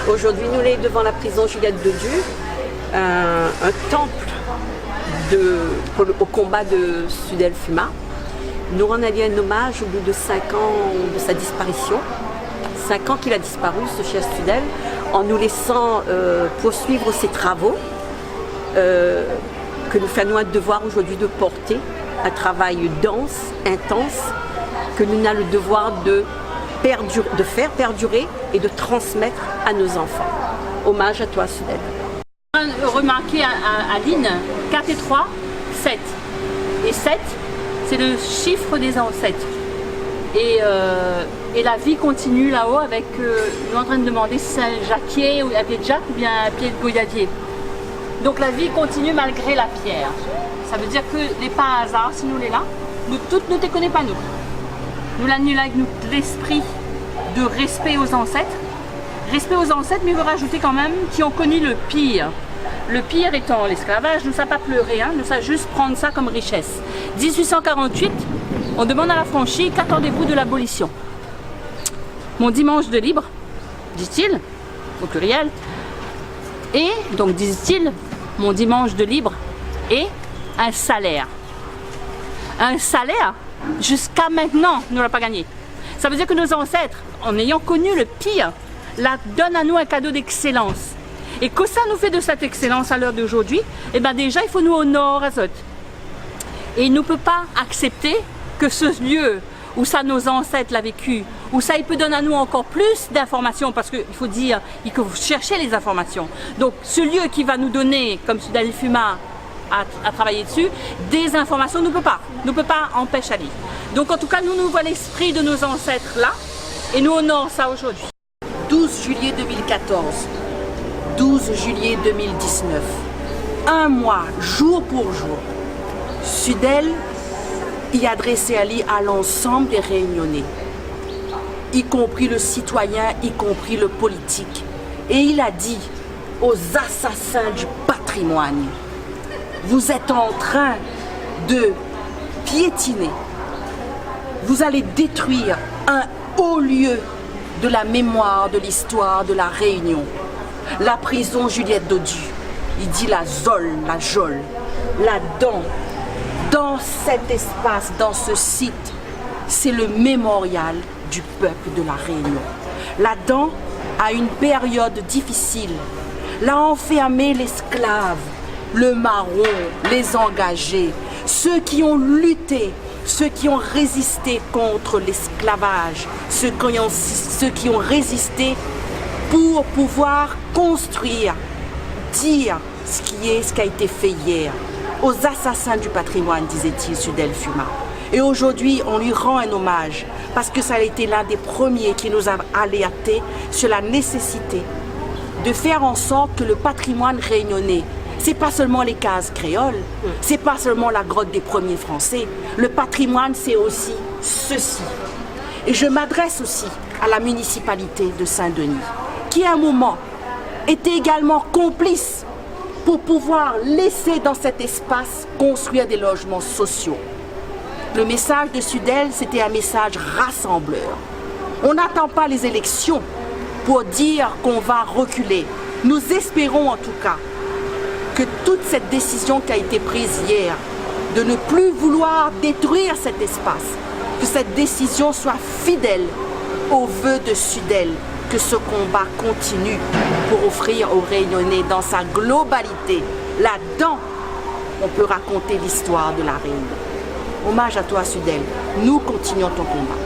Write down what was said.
Aujourd'hui, nous sommes devant la prison Juliette Dodu, un temple au combat de Sudel Fuma. Nous rendons un hommage au bout de 5 ans de sa disparition. 5 ans qu'il a disparu, ce cher Sudel, en nous laissant poursuivre ses travaux que nous faisons un devoir aujourd'hui de porter, un travail dense, intense, que nous avons le devoir de faire perdurer et de transmettre à nos enfants. Hommage à toi, Sudel. Remarquez à Aline, 4 et 3, 7. Et 7, c'est le chiffre des ancêtres. Et la vie continue là-haut avec, nous sommes en train de demander si c'est un jacquier, un pied de Jacques ou bien un pied de goyavier. Donc la vie continue malgré la pierre. Ça veut dire que les pas hasard, si nous les là, nous toutes ne te connaissons pas nous. Nous l'annulons avec l'esprit de respect aux ancêtres. Respect aux ancêtres, mais il veut rajouter quand même qui ont connu le pire. Le pire étant l'esclavage, nous ne savons pas pleurer, nous savons juste prendre ça comme richesse. 1848, on demande à l'affranchi, qu'attendez-vous de l'abolition? Mon dimanche de libre, dit-il, au pluriel, et donc dit-il, mon dimanche de libre et un salaire. Un salaire, jusqu'à maintenant, nous ne l'avons pas gagné. Ça veut dire que nos ancêtres, en ayant connu le pire, la donnent à nous un cadeau d'excellence. Et que ça nous fait de cette excellence à l'heure d'aujourd'hui, eh bien déjà il faut nous honorer à Zot. Et il ne peut pas accepter que ce lieu où ça nos ancêtres l'ont vécu, où ça il peut donner à nous encore plus d'informations, parce qu'il faut dire, il faut chercher les informations. Donc ce lieu qui va nous donner, comme Sudel Fuma à travailler dessus, des informations, ne peut pas empêcher à lire. Donc en tout cas, nous voyons l'esprit de nos ancêtres là, et nous honorons ça aujourd'hui. 12 juillet 2014, 12 juillet 2019, un mois, jour pour jour, Sudel y adressait à l'ensemble des Réunionnais, y compris le citoyen, y compris le politique. Et il a dit aux assassins du patrimoine, vous êtes en train de piétiner, vous allez détruire un haut lieu de la mémoire, de l'histoire de la Réunion. La prison Juliette Dodu, il dit la Zol, la Jol, là-dedans, dans cet espace, dans ce site, c'est le mémorial du peuple de la Réunion. Là-dedans, à une période difficile, l'a enfermé l'esclave, le marron, les engagés, ceux qui ont lutté, ceux qui ont résisté contre l'esclavage, ceux qui ont résisté pour pouvoir construire, dire ce qui a été fait hier. Aux assassins du patrimoine, disait-il, Sudel Fuma. Et aujourd'hui, on lui rend un hommage parce que ça a été l'un des premiers qui nous a alertés sur la nécessité de faire en sorte que le patrimoine réunionnais, c'est pas seulement les cases créoles, c'est pas seulement la grotte des premiers Français. Le patrimoine, c'est aussi ceci. Et je m'adresse aussi à la municipalité de Saint-Denis, qui à un moment était également complice pour pouvoir laisser dans cet espace construire des logements sociaux. Le message de Sudel, c'était un message rassembleur. On n'attend pas les élections pour dire qu'on va reculer. Nous espérons en tout cas que toute cette décision qui a été prise hier, de ne plus vouloir détruire cet espace, que cette décision soit fidèle aux vœux de Sudel, que ce combat continue pour offrir aux Réunionnais dans sa globalité. Là-dedans, on peut raconter l'histoire de la Réunion. Hommage à toi, Sudel. Nous continuons ton combat.